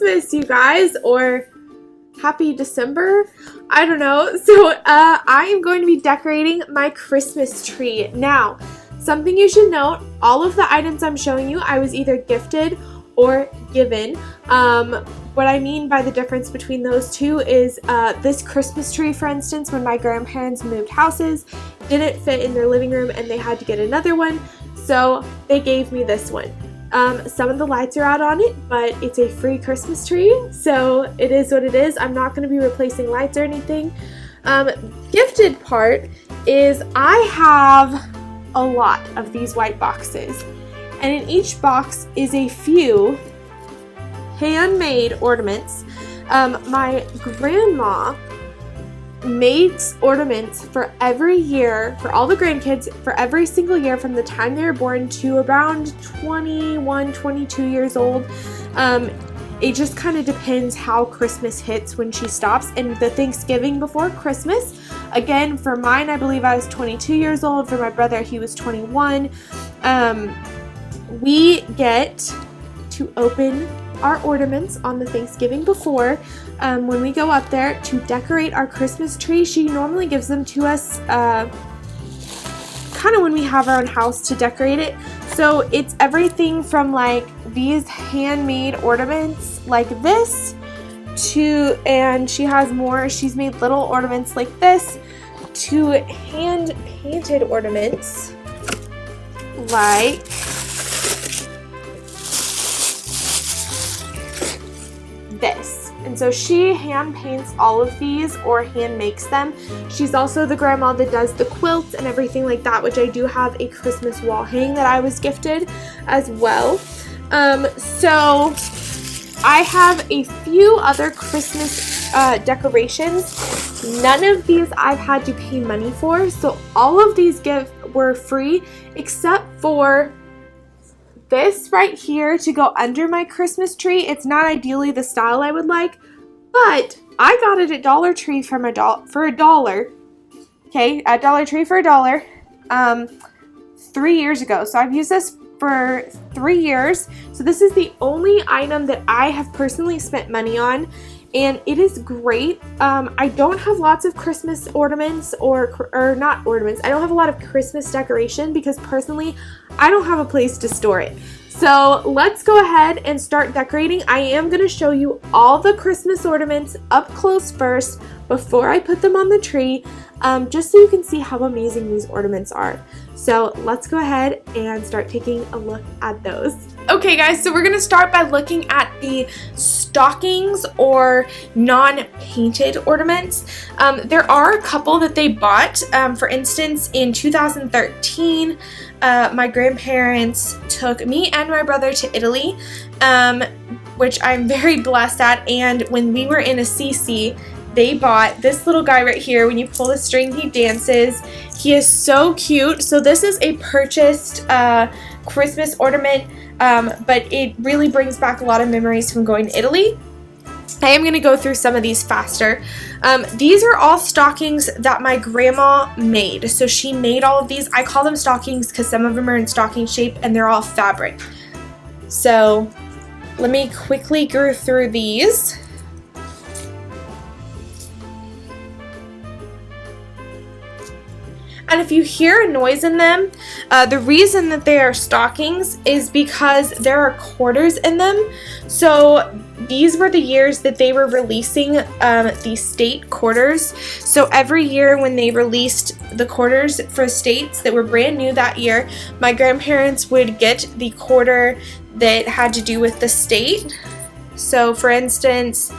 Christmas, you guys, or Happy December. I don't know. So I am going to be decorating my Christmas tree. Now, something you should note, all of the items I'm showing you, I was either gifted or given. What I mean by the difference between those two is this Christmas tree, for instance, when my grandparents moved houses, didn't fit in their living room and they had to get another one, so they gave me this one. Some of the lights are out on it, but it's a free Christmas tree, so it is what it is. I'm not going to be replacing lights or anything. Gifted part is I have a lot of these white boxes, and in each box is a few handmade ornaments. My grandma makes ornaments for every year, for all the grandkids, for every single year from the time they were born to around 21, 22 years old. It just kind of depends how Christmas hits when she stops. And the Thanksgiving before Christmas, again, for mine, I believe I was 22 years old. For my brother, he was 21. We get to open our ornaments on the Thanksgiving before. When we go up there to decorate our Christmas tree, she normally gives them to us kind of when we have our own house to decorate it. So it's everything from like these handmade ornaments like this to, and she has more, she's made little ornaments like this, to hand painted ornaments like this. And so she hand paints all of these or hand makes them. She's also the grandma that does the quilts and everything like that, which I do have a Christmas wall hang that I was gifted as well. So I have a few other Christmas decorations. None of these I've had to pay money for, so all of these gifts were free except for this right here to go under my Christmas tree. It's not ideally the style I would like, but I got it at Dollar Tree for $1. Okay, at Dollar Tree for $1 3 years ago. So I've used this for 3 years. So this is the only item that I have personally spent money on, and it is great. I don't have lots of Christmas ornaments or not ornaments. I don't have a lot of Christmas decoration because personally I don't have a place to store it. So let's go ahead and start decorating. I am going to show you all the Christmas ornaments up close first before I put them on the tree, just so you can see how amazing these ornaments are. So let's go ahead and start taking a look at those. Okay guys, so we're going to start by looking at the stockings or non-painted ornaments. There are a couple that they bought. For instance, in 2013, my grandparents took me and my brother to Italy, which I'm very blessed at, and when we were in Assisi, they bought this little guy right here. When you pull the string, he dances. He is so cute. So this is a purchased Christmas ornament, but it really brings back a lot of memories from going to Italy. I am going to go through some of these faster. These are all stockings that my grandma made. So she made all of these. I call them stockings because some of them are in stocking shape and they're all fabric. So let me quickly go through these. And if you hear a noise in them, the reason that they are stockings is because there are quarters in them. So these were the years that they were releasing the state quarters. So every year when they released the quarters for states that were brand new that year, my grandparents would get the quarter that had to do with the state. So for instance,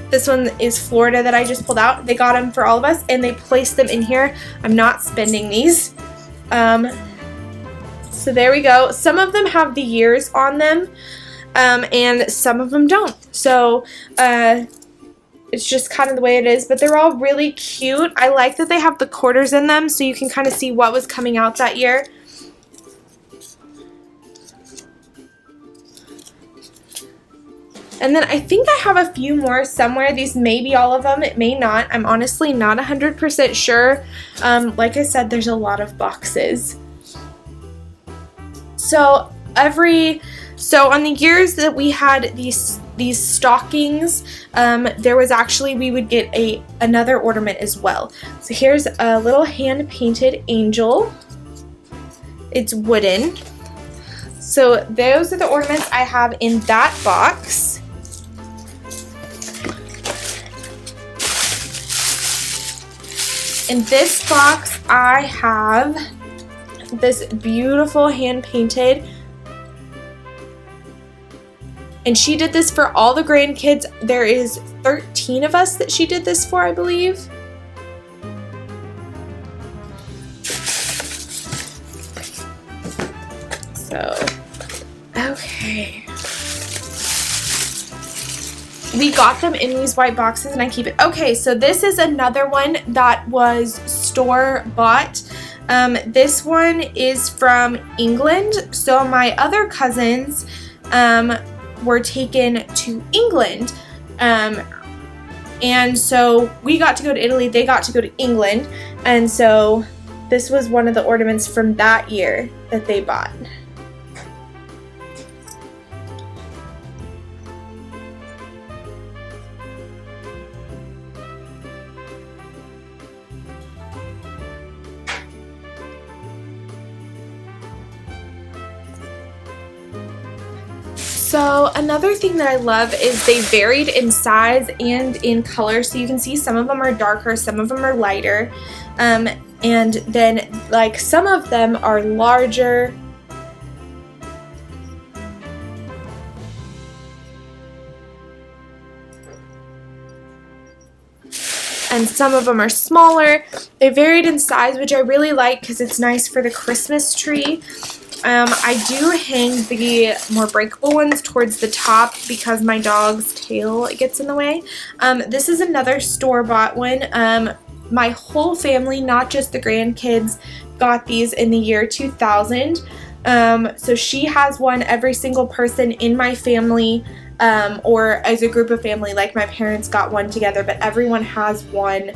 this one is Florida that I just pulled out. They got them for all of us and they placed them in here. I'm not spending these. So there we go. Some of them have the years on them, and some of them don't. So it's just kind of the way it is, but they're all really cute. I like that they have the quarters in them so you can kind of see what was coming out that year. And then I think I have a few more somewhere. These may be all of them. It may not. I'm honestly not 100% sure. Like I said, there's a lot of boxes. So on the years that we had these these stockings. There was actually, we would get another ornament as well. So here's a little hand-painted angel. It's wooden. So those are the ornaments I have in that box. In this box, I have this beautiful hand-painted, and she did this for all the grandkids. There is 13 of us that she did this for, I believe. So, okay. We got them in these white boxes and I keep it. Okay, so this is another one that was store-bought. This one is from England. So my other cousins were taken to England. And so we got to go to Italy, they got to go to England. And so this was one of the ornaments from that year that they bought. So another thing that I love is they varied in size and in color. So you can see some of them are darker, some of them are lighter. And then like some of them are larger. And some of them are smaller. They varied in size, which I really like because it's nice for the Christmas tree. I do hang the more breakable ones towards the top because my dog's tail gets in the way. This is another store-bought one. My whole family, not just the grandkids, got these in the year 2000. So she has one, every single person in my family, or as a group of family, like my parents got one together, but everyone has one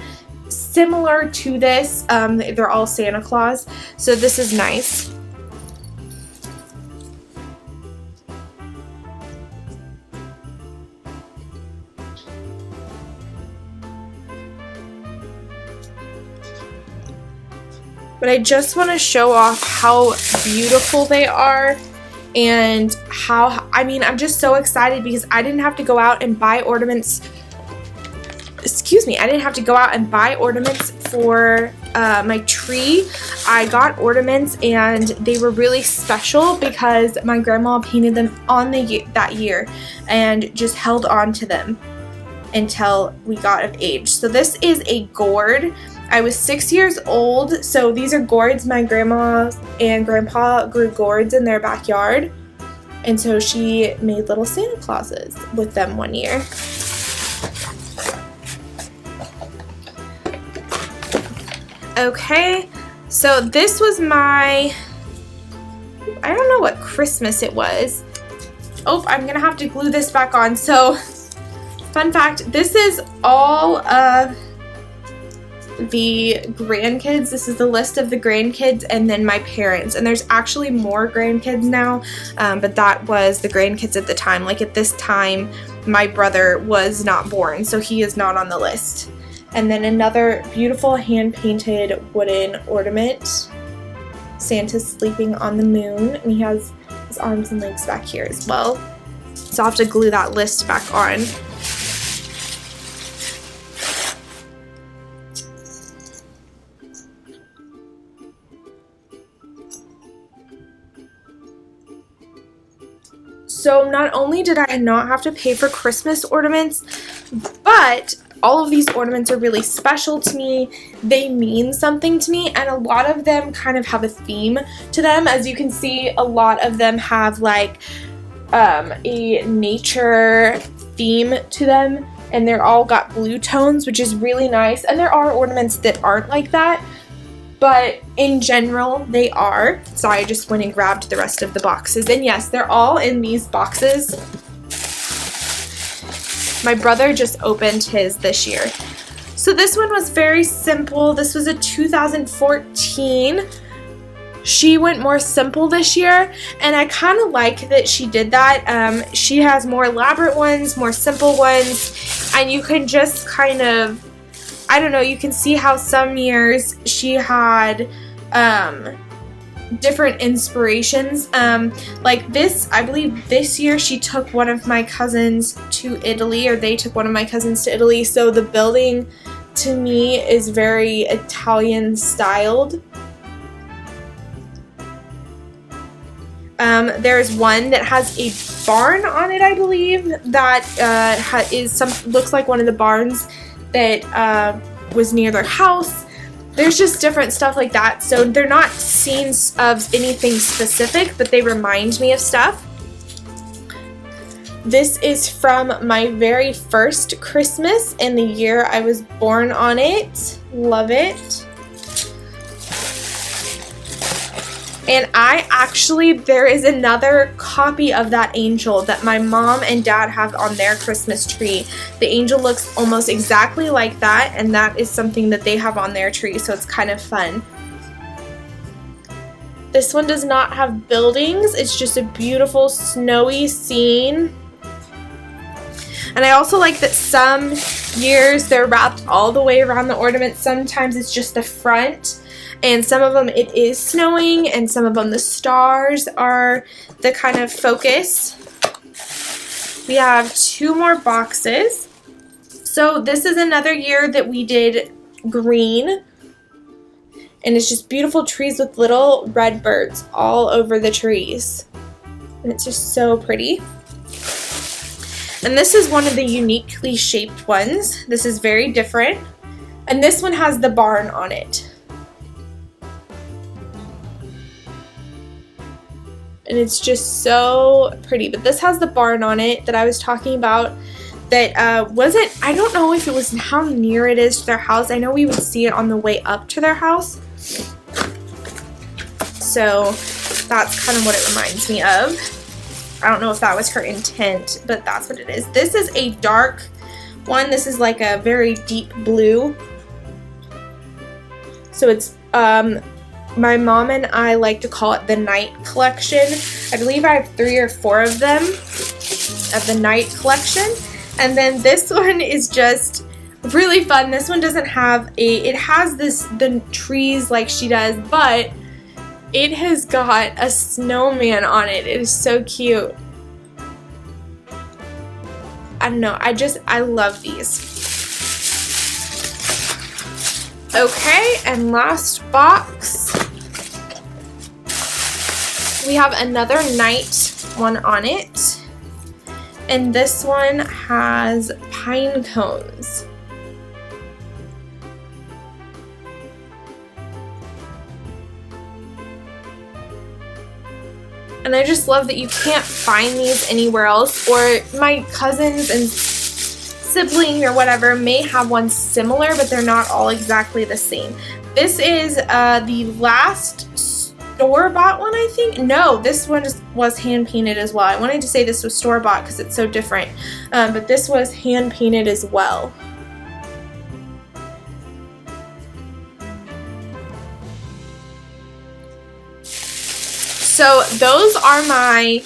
similar to this. They're all Santa Claus, so this is nice. But I just want to show off how beautiful they are and how, I mean, I'm just so excited because I didn't have to go out and buy ornaments. Excuse me, I didn't have to go out and buy ornaments for my tree. I got ornaments and they were really special because my grandma painted them on that year and just held on to them until we got of age. So this is a gourd. I was 6 years old, so these are gourds. My grandma and grandpa grew gourds in their backyard, and so she made little Santa Clauses with them one year. Okay, so this was my, I don't know what Christmas it was. Oh, I'm gonna have to glue this back on. So, fun fact, this is all of the grandkids. This is the list of the grandkids and then my parents, and there's actually more grandkids now, but that was the grandkids at the time. Like at this time my brother was not born, so he is not on the list. And then another beautiful hand-painted wooden ornament, Santa's sleeping on the moon, and he has his arms and legs back here as well. So I'll have to glue that list back on. So not only did I not have to pay for Christmas ornaments, but all of these ornaments are really special to me. They mean something to me, and a lot of them kind of have a theme to them. As you can see, a lot of them have like a nature theme to them, and they're all got blue tones, which is really nice. And there are ornaments that aren't like that, but in general they are. So I just went and grabbed the rest of the boxes, and yes, they're all in these boxes. My brother just opened his this year. So this one was very simple. This was a 2014 She went more simple this year, and I kind of like that she did that. She has more elaborate ones, more simple ones, and you can just kind of, I don't know, you can see how some years she had different inspirations. Like this, I believe this year she took one of my cousins to Italy, or they took one of my cousins to Italy, so the building to me is very Italian styled. There's one that has a barn on it, I believe, that looks like one of the barns that was near their house. There's just different stuff like that. So they're not scenes of anything specific, but they remind me of stuff. This is from my very first Christmas and the year I was born on it. Love it. And there is another copy of that angel that my mom and dad have on their Christmas tree. The angel looks almost exactly like that, and that is something that they have on their tree, so it's kind of fun. This one does not have buildings. It's just a beautiful snowy scene. And I also like that some years they're wrapped all the way around the ornament. Sometimes it's just the front. And some of them it is snowing, and some of them the stars are the kind of focus. We have 2 more boxes. So this is another year that we did green. And it's just beautiful trees with little red birds all over the trees. And it's just so pretty. And this is one of the uniquely shaped ones. This is very different. And this one has the barn on it. And it's just so pretty. But this has the barn on it that I was talking about. That wasn't, I don't know if it was how near it is to their house. I know we would see it on the way up to their house. So that's kind of what it reminds me of. I don't know if that was her intent, but that's what it is. This is a dark one. This is like a very deep blue. So it's, my mom and I like to call it the night collection. I believe I have 3 or 4 of them of the night collection. And then this one is just really fun. This one doesn't have it has the trees like she does, but it has got a snowman on it. It is so cute. I don't know. I love these. Okay, and last box. We have another night one on it. And this one has pine cones. And I just love that you can't find these anywhere else, or my cousins and sibling or whatever may have one similar, but they're not all exactly the same. This is the last store-bought one, I think. No, this one was hand-painted as well. I wanted to say this was store-bought because it's so different, but this was hand-painted as well. So those are my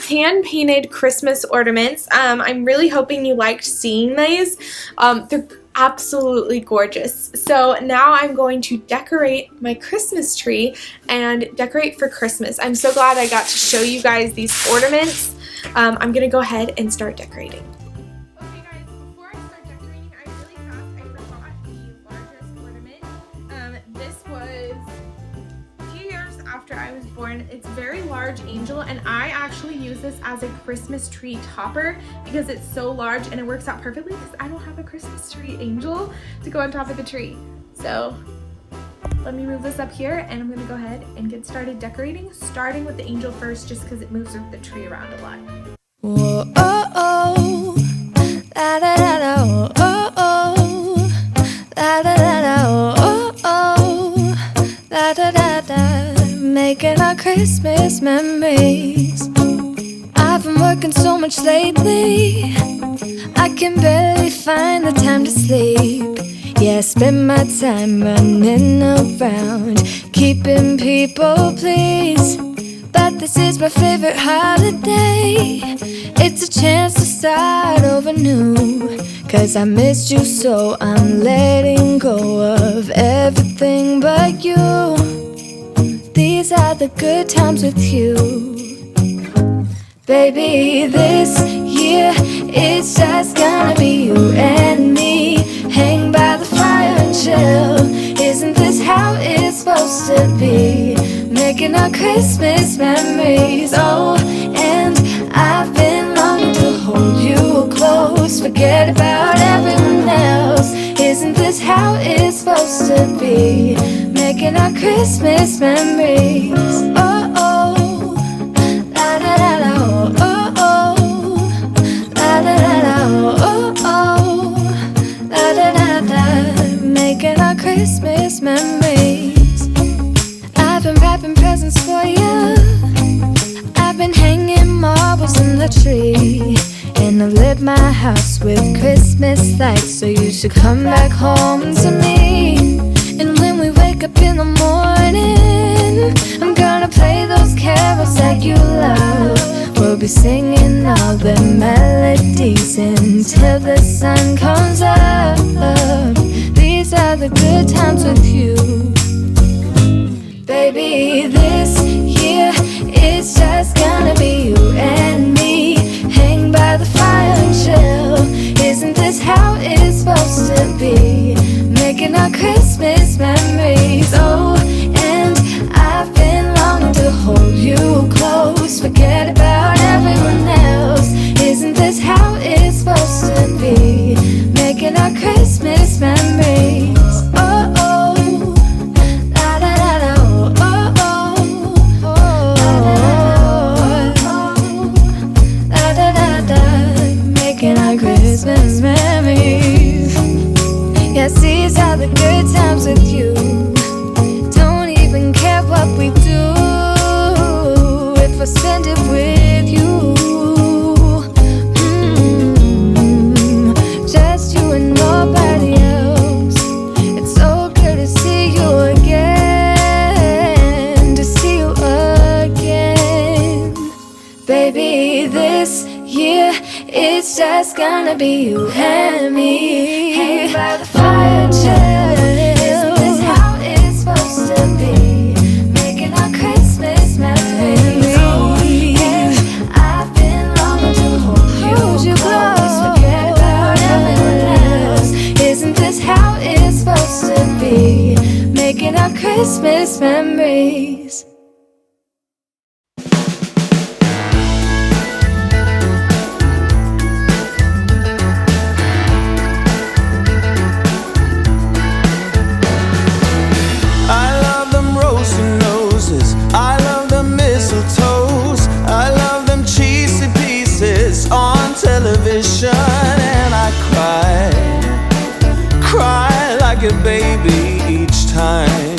hand-painted Christmas ornaments. I'm really hoping you liked seeing these. They're absolutely gorgeous. So now I'm going to decorate my Christmas tree and decorate for Christmas. I'm so glad I got to show you guys these ornaments. I'm gonna go ahead and start decorating. Okay guys, before I start decorating, I forgot the largest ornament. This was a few years after I was born. It's a very large angel, and I actually use this as a Christmas tree topper because it's so large, and it works out perfectly because I don't have a Christmas tree angel to go on top of the tree. So let me move this up here, and I'm gonna go ahead and get started decorating, starting with the angel first just because it moves the tree around a lot. Whoa, oh, oh. La, da, da, da, oh, oh, oh. La, da, da, da, oh, oh, oh. La, da, da, da. Making our Christmas memories. I've been working so much lately, I can barely find the time to sleep. Yeah, I spend my time running around, keeping people pleased. But this is my favorite holiday. It's a chance to start over new. 'Cause I missed you, so I'm letting go of everything but you. These are the good times with you. Baby, this year it's just gonna be you and me. Hang by the fire and chill. Isn't this how it's supposed to be? Making our Christmas memories. Oh, and I've been longing to hold you close. Forget about everyone else. Isn't this how it's supposed to be? Making our Christmas memories. Oh, oh, la da da da, oh, oh, la da da da, oh, oh, la da da da. Making our Christmas memories. I've been wrapping presents for you. I've been hanging marbles in the tree. And I've lit my house with Christmas lights. So you should come back home to me. And when we wake up in the morning, I'm gonna play those carols that you love. We'll be singing all the melodies until the sun comes up. These are the good times with you. Baby, this year it's just gonna be you and me. Hang by the fire and chill. Isn't this how it's supposed to be? Making our Christmas memories. Oh, and I've been longing to hold you close. Forget about everyone else. Isn't this how it's supposed to be? Making our Christmas memories. Oh, oh, la da da da, oh, oh, oh, la da da da. Making our Christmas memories. Yes, these are the good times with you. Don't even care what we do if I spend it with you. Just you and nobody else. It's so good to see you again. To see you again. Baby, this year it's just gonna be you and me. Hang by the fire and chill. Isn't this how it's supposed to be? Making our Christmas memories. Oh, and I've been longing to hold you close. Forget about everyone else. Isn't this how it's supposed to be? Making our Christmas memories. I love the mistletoes. I love them cheesy pieces on television. And I cry like a baby each time.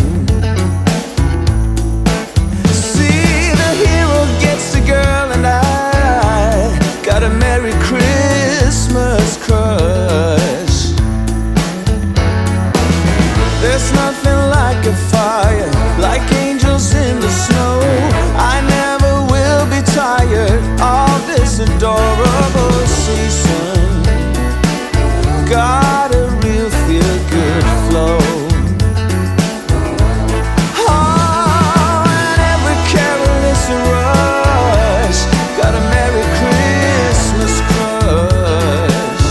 See, the hero gets the girl and I got a Merry Christmas crush. There's nothing like a fire, like angels in the snow. I never will be tired of this adorable season. Got a real feel-good flow. Oh, and every carol is a rush. Got a Merry Christmas crush.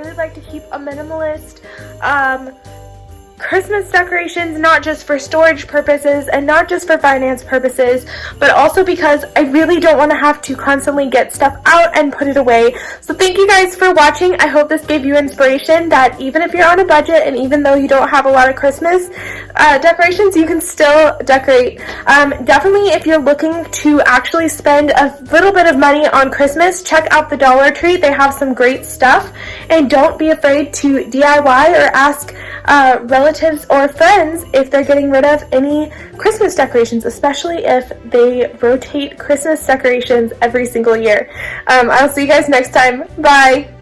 really like to keep a minimalist Christmas decorations, not just for storage purposes and not just for finance purposes, but also because I really don't want to have to constantly get stuff out and put it away. So thank you guys for watching. I hope this gave you inspiration that even if you're on a budget and even though you don't have a lot of Christmas decorations, you can still decorate. Definitely if you're looking to actually spend a little bit of money on Christmas, check out the Dollar Tree. They have some great stuff, and don't be afraid to DIY or ask relatives or friends if they're getting rid of any Christmas decorations, especially if they rotate Christmas decorations every single year. I'll see you guys next time. Bye!